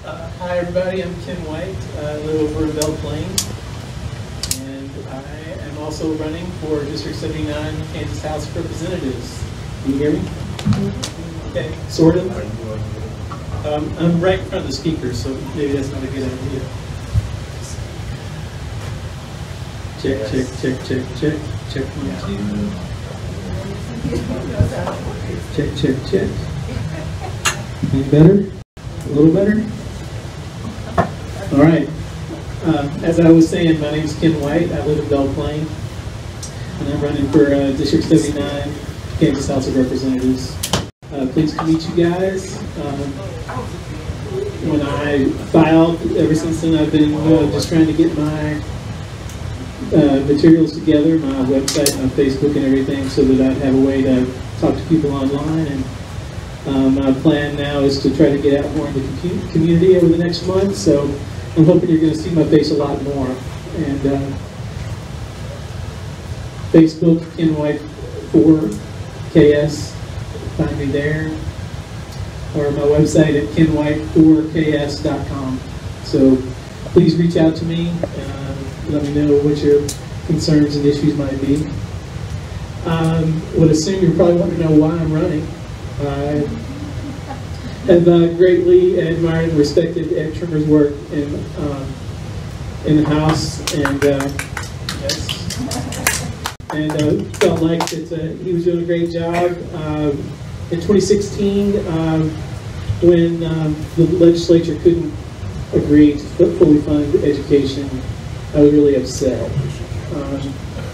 Hi everybody, I'm Ken White. I live over in Belle Plaine, and I am also running for District 79 Kansas House of Representatives. Can you hear me? Okay, sort of. I'm right in front of the speaker, so maybe that's not a good idea. Check, check, check, check, check. Check 1, 2. Check, check, check. Any better? A little better? All right. As I was saying, my name is Ken White. I live in Belle Plaine, and I'm running for District 79, Kansas House of Representatives. Pleased to meet you guys. When I filed, ever since then, I've been just trying to get my materials together, my website, my Facebook, and everything, so that I'd have a way to talk to people online. And my plan now is to try to get out more in the community over the next month. So I'm hoping you're going to see my face a lot more. And Facebook, Ken White 4KS, find me there, or my website at kenwhite4ks.com. So please reach out to me. Let me know what your concerns and issues might be. Would assume you probably want to know why I'm running. I have greatly admired and respected Ed Trimmer's work in the House, and felt like that he was doing a great job. In 2016, when the legislature couldn't agree to fully fund education, I was really upset.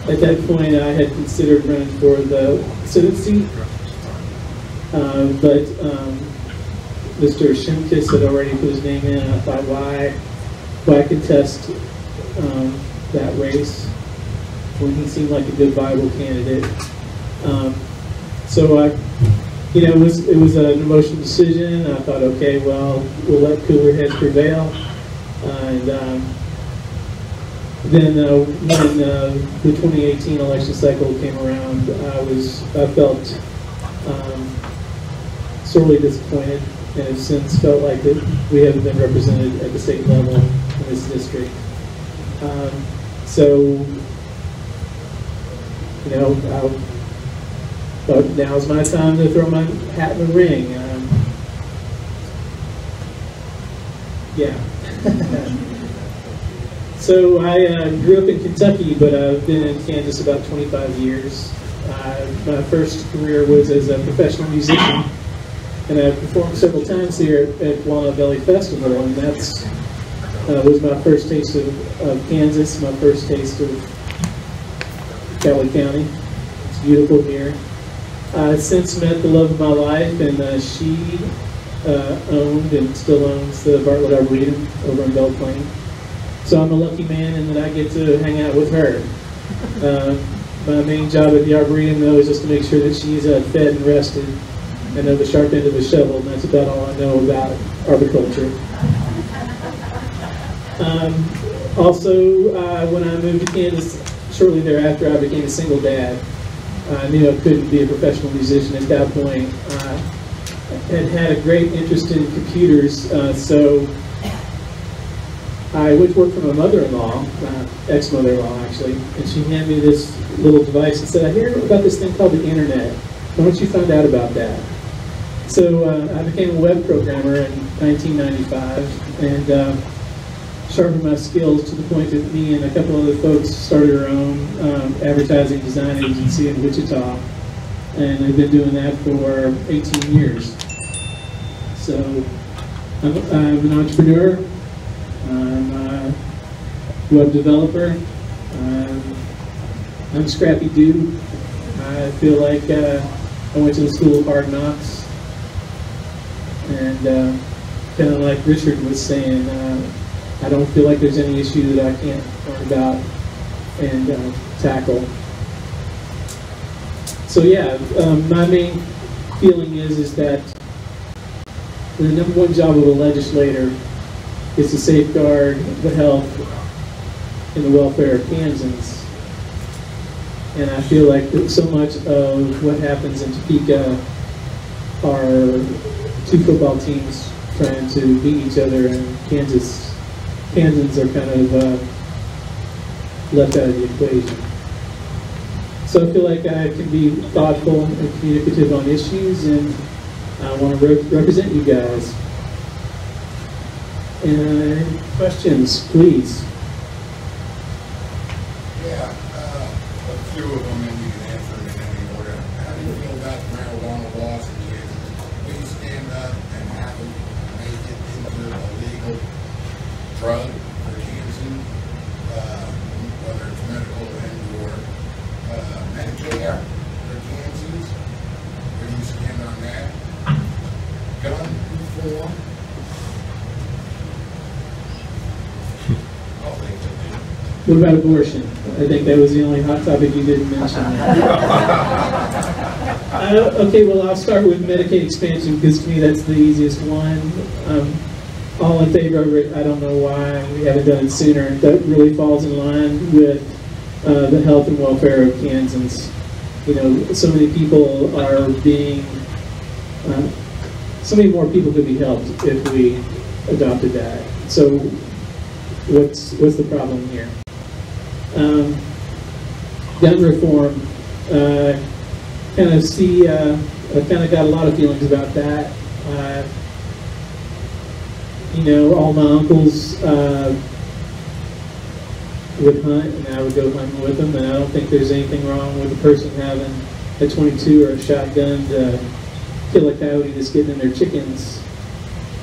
At that point, I had considered running for the Senate seat, but Mr. Shimkus had already put his name in, and I thought, why contest that race when he seemed like a good viable candidate? So it was an emotional decision. I thought, okay, well, we'll let cooler heads prevail. And then when the 2018 election cycle came around, I felt sorely disappointed, and have since felt like that we haven't been represented at the state level in this district. But now's my time to throw my hat in the ring. So I grew up in Kentucky, but I've been in Kansas about 25 years. My first career was as a professional musician, and I performed several times here at Walnut Valley Festival, and that's was my first taste of Kansas, my first taste of Cowley County. It's beautiful here. I've since met the love of my life, and she owned and still owns the Bartlett Arboretum over in Belle Plaine. So I'm a lucky man in that I get to hang out with her. My main job at the Arboretum, though, is just to make sure that she's fed and rested and know the sharp end of the shovel, and that's about all I know about arboriculture. Also, when I moved to Kansas, shortly thereafter, I became a single dad. I knew I couldn't be a professional musician at that point. I had a great interest in computers, so I went to work for my mother-in-law, ex-mother-in-law actually, and she handed me this little device and said, I hear about this thing called the internet. Why don't you find out about that? So I became a web programmer in 1995, and sharpened my skills to the point that me and a couple other folks started our own advertising design agency in Wichita, and I've been doing that for 18 years. So I'm an entrepreneur, I'm a web developer, I'm a scrappy dude. I feel like I went to the school of hard knocks, and kind of like Richard was saying, I don't feel like there's any issue that I can't learn about and tackle. So yeah, my main feeling is that the number one job of a legislator is to safeguard the health and the welfare of Kansans. And I feel like so much of what happens in Topeka are two football teams trying to beat each other, and Kansans are kind of left out of the equation. So I feel like I can be thoughtful and communicative on issues, and I want to represent you guys. And questions, please. Yeah, a few of them, and you can answer them in any order. How do you feel about the marijuana laws in Kansas? Will you stand up and have them make it into a legal drug for Kansans, whether it's medical and or Medicaid for Kansans? Where do you stand on that? Gun reform? What about abortion? I think that was the only hot topic you didn't mention. Okay, well, I'll start with Medicaid expansion because to me that's the easiest one. All in favor of it. I don't know why we haven't done it sooner. That really falls in line with the health and welfare of Kansans. You know, so many people are being, so many more people could be helped if we adopted that. So what's the problem here? Gun reform, kind of see, I kind of got a lot of feelings about that. You know, all my uncles would hunt, and I would go hunting with them, and I don't think there's anything wrong with a person having a 22 or a shotgun to kill a coyote that's getting in their chickens.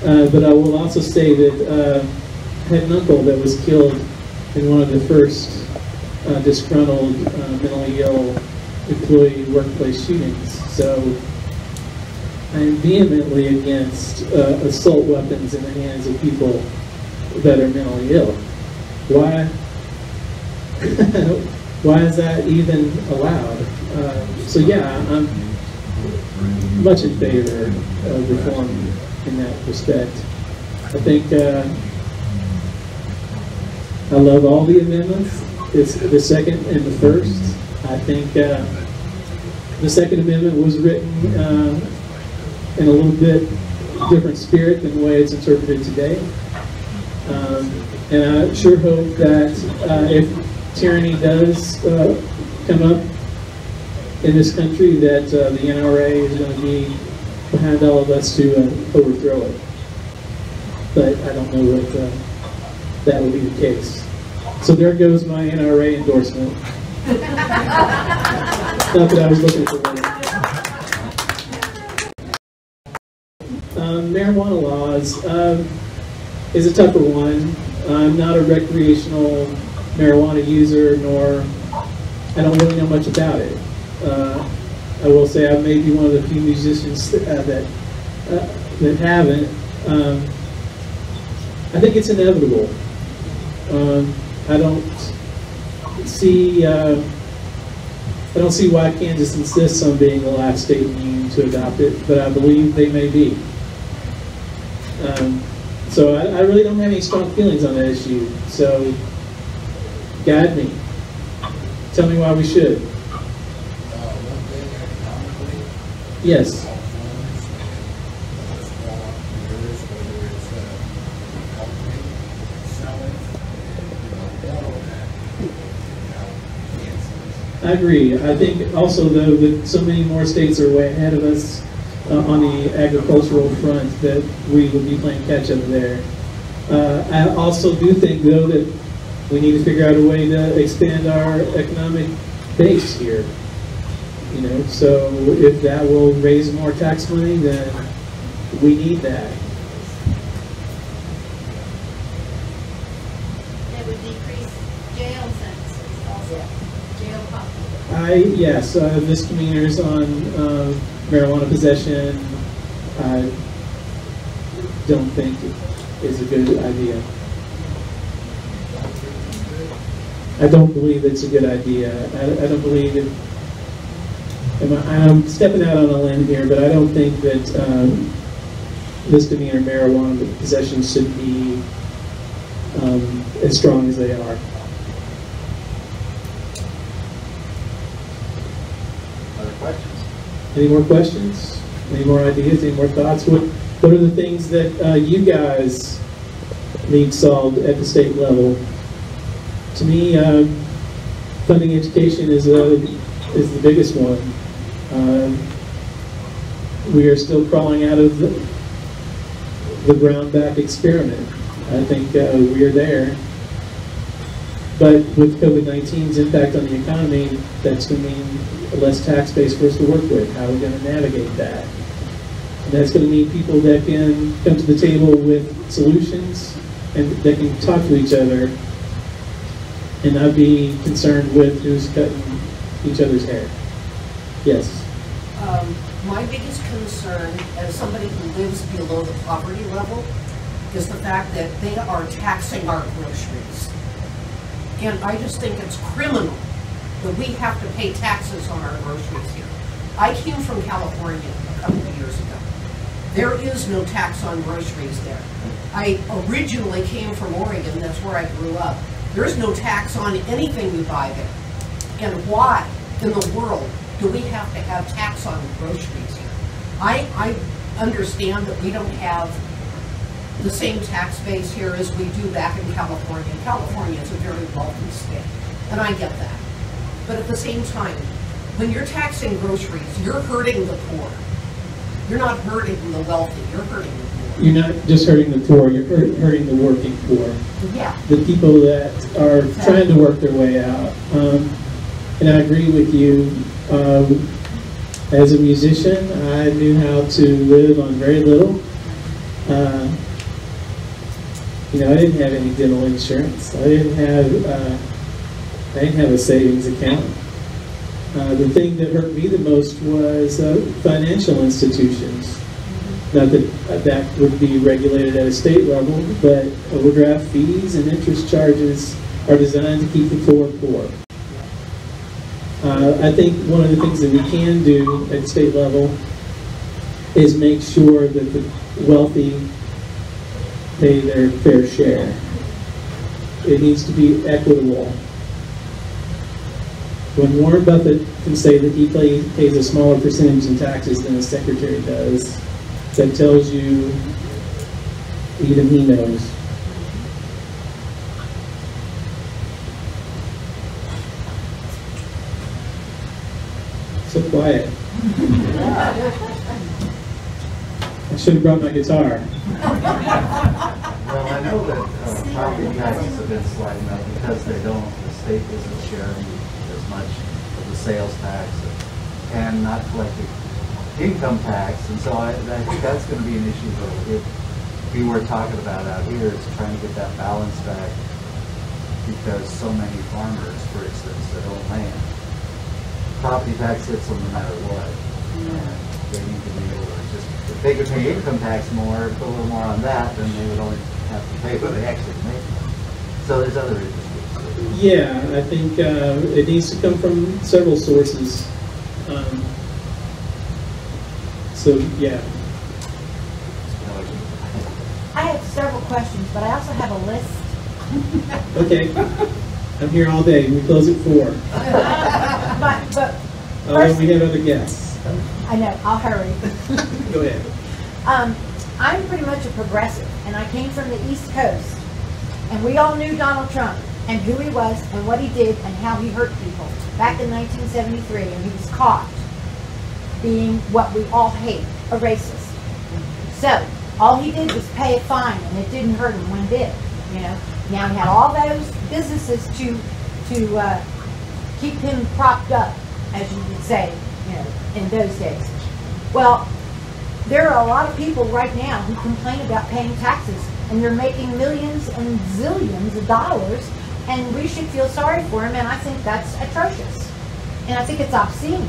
But I will also say that I had an uncle that was killed in one of the first disgruntled, mentally ill employee workplace shootings. So I am vehemently against assault weapons in the hands of people that are mentally ill. Why? Why is that even allowed? So yeah, I'm much in favor of reform in that respect. I think I love all the amendments. It's the second and the first. I think the Second Amendment was written in a little bit different spirit than the way it's interpreted today. And I sure hope that if tyranny does come up in this country, that the NRA is going to be behind all of us to overthrow it. But I don't know that that will be the case. So there goes my NRA endorsement. Not that I was looking for one. Marijuana laws is a tougher one. I'm not a recreational marijuana user, nor I don't really know much about it. I will say I may be one of the few musicians that haven't. I think it's inevitable. I don't see why Kansas insists on being the last state in the union to adopt it, but I believe they may be. So I really don't have any strong feelings on that issue. So guide me. Tell me why we should. One thing economically. Yes. I agree. I think also, though, that so many more states are way ahead of us on the agricultural front that we would be playing catch-up there. I also do think, though, that we need to figure out a way to expand our economic base here. You know, so if that will raise more tax money, then we need that. That would decrease jail sentences also. Jail population. Yes, misdemeanors on marijuana possession, I don't think is a good idea. I don't believe it's a good idea. I don't believe it. I'm stepping out on a limb here, but I don't think that misdemeanor marijuana possession should be as strong as they are. Other questions? Any more questions? Any more ideas? Any more thoughts? What are the things that you guys need solved at the state level? To me, funding education is the biggest one. We are still crawling out of the ground-back experiment. I think we are there. But with COVID-19's impact on the economy, that's going to mean less tax base for us to work with. How are we going to navigate that? And that's going to need people that can come to the table with solutions and that can talk to each other and not be concerned with who's cutting each other's hair. Yes? My biggest concern as somebody who lives below the poverty level is the fact that they are taxing our groceries. And I just think it's criminal that we have to pay taxes on our groceries here. I came from California a couple of years ago. There is no tax on groceries there. I originally came from Oregon, that's where I grew up. There is no tax on anything you buy there. And why in the world do we have to have tax on groceries here? I understand that we don't have the same tax base here as we do back in California. California is a very wealthy state, and I get that. But at the same time, when you're taxing groceries, you're hurting the poor. You're not hurting the wealthy, you're hurting the poor. You're not just hurting the poor, you're hurting the working poor. Yeah. The people that are trying to work their way out. And I agree with you. As a musician, I knew how to live on very little. I didn't have any dental insurance. I didn't have a savings account. The thing that hurt me the most was financial institutions. Not that that would be regulated at a state level, but overdraft fees and interest charges are designed to keep the poor. I think one of the things that we can do at state level is make sure that the wealthy pay their fair share. It needs to be equitable. When Warren Buffett can say that he pays a smaller percentage in taxes than his secretary does, that tells you even he knows. So quiet. I should have brought my guitar. Well, I know that property taxes have been sliding up because the state isn't sharing as much of the sales tax and not collecting income tax, and so I think that's going to be an issue that if we were talking about out here is trying to get that balance back, because so many farmers, for instance, that own land, property tax hits them no matter what. They need to be able to just, if they could pay income tax more, put a little more on that, then they would only have to pay what they actually make. So there's other issues. Yeah, I think it needs to come from several sources. So, yeah. I have several questions, but I also have a list. Okay. I'm here all day. We close at 4. But Although we have other guests. I know, I'll hurry. Go ahead. I'm pretty much a progressive, and I came from the East Coast, and we all knew Donald Trump and who he was and what he did and how he hurt people back in 1973, and he was caught being what we all hate, a racist. So all he did was pay a fine, and it didn't hurt him one bit. Now he had all those businesses to keep him propped up, as you would say, in those days. Well, there are a lot of people right now who complain about paying taxes, and they're making millions and zillions of dollars, and we should feel sorry for them, and I think that's atrocious. And I think it's obscene,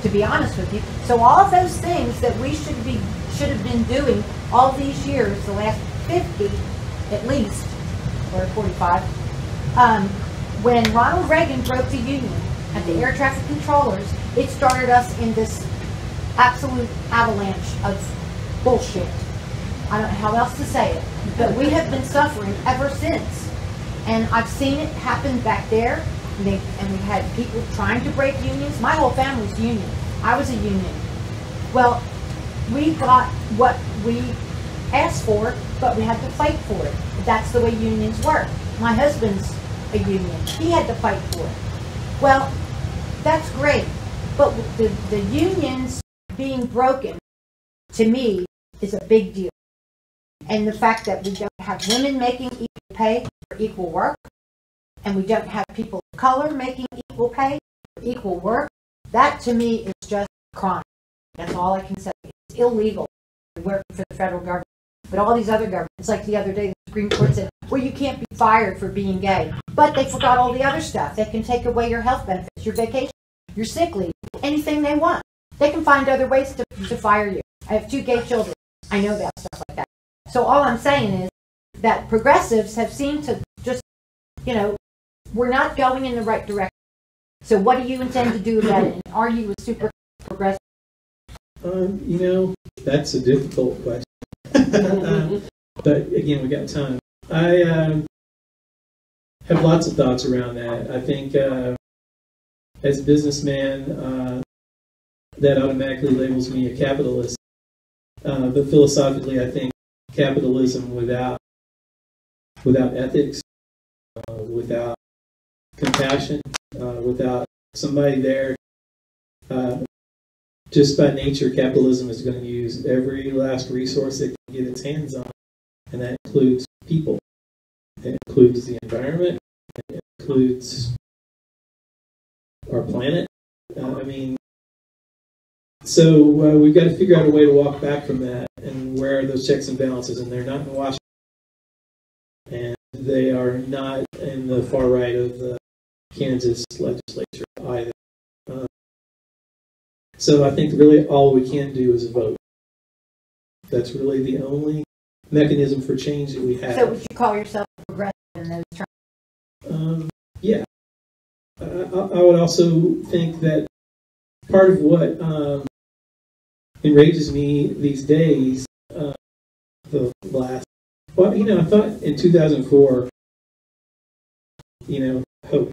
to be honest with you. So all of those things that we should have been doing all these years, the last 50 at least, or 45, when Ronald Reagan broke the union at the air traffic controllers, it started us in this absolute avalanche of bullshit. I don't know how else to say it, but we have been suffering ever since. And I've seen it happen back there, and we've had people trying to break unions. My whole family's union. I was a union. Well, we got what we asked for, but we had to fight for it. That's the way unions work. My husband's a union. He had to fight for it. Well, that's great, but the unions being broken, to me, is a big deal. And the fact that we don't have women making equal pay for equal work, and we don't have people of color making equal pay for equal work, that to me is just crime. That's all I can say. It's illegal working for the federal government. But all these other governments, like the other day, the Supreme Court said, well, you can't be fired for being gay. But they forgot all the other stuff. They can take away your health benefits, your vacation, your sick leave, anything they want. They can find other ways to fire you. I have 2 gay children. I know about stuff like that. So all I'm saying is that progressives have seemed to just, we're not going in the right direction. So what do you intend to do about it? And are you a super progressive? That's a difficult question. But again, we got time. I have lots of thoughts around that. I think as a businessman, that automatically labels me a capitalist. But philosophically, I think capitalism without ethics, without compassion, without somebody there, just by nature, capitalism is going to use every last resource it can get its hands on, and that includes people. It includes the environment. It includes our planet. So we've got to figure out a way to walk back from that, and where are those checks and balances? And they're not in Washington, and they are not in the far right of the Kansas legislature either. So I think really all we can do is vote. That's really the only mechanism for change that we have. So would you call yourself progressive in those terms? Yeah. I would also think that part of what enrages me these days, I thought in 2004, hope.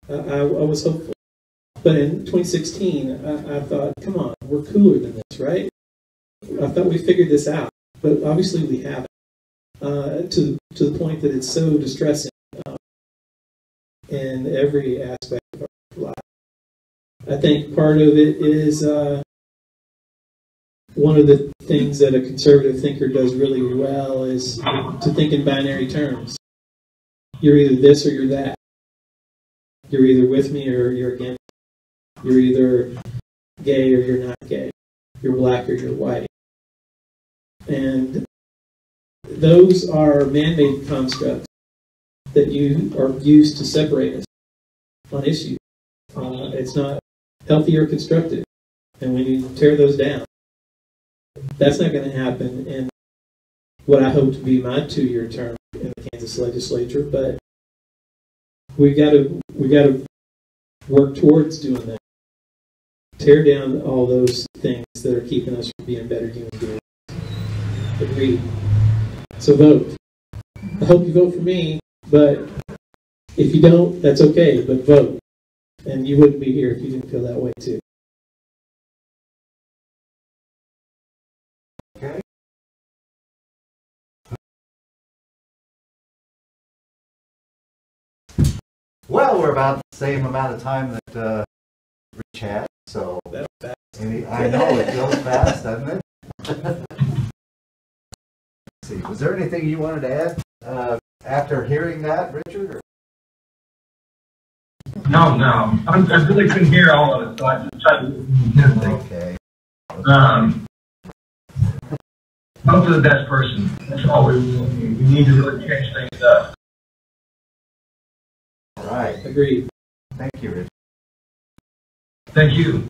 I was hopeful. But in 2016, I thought, come on, we're cooler than this, right? I thought we figured this out, but obviously we haven't. To the point that it's so distressing in every aspect of our life. I think part of it is one of the things that a conservative thinker does really well is to think in binary terms. You're either this or you're that. You're either with me or you're against me. You're either gay or you're not gay. You're black or you're white. And those are man-made constructs that you are used to separate us on issues. It's not healthy or constructive, and we need to tear those down. That's not going to happen in what I hope to be my 2-year term in the Kansas legislature, but we got to work towards doing that. Tear down all those things that are keeping us from being better human beings. Agreed. So vote. I hope you vote for me, but if you don't, that's okay, but vote. And you wouldn't be here if you didn't feel that way too. Okay. Well, we're about the same amount of time that Rich had, so That's fast. I know it goes fast, doesn't it? Let's see, was there anything you wanted to add after hearing that, Richard? Or? No. I really couldn't hear all of it, so I just tried to. Okay. Vote for the best person. That's all we need. We need to really change things up. All right. Agreed. Thank you, Richard. Thank you.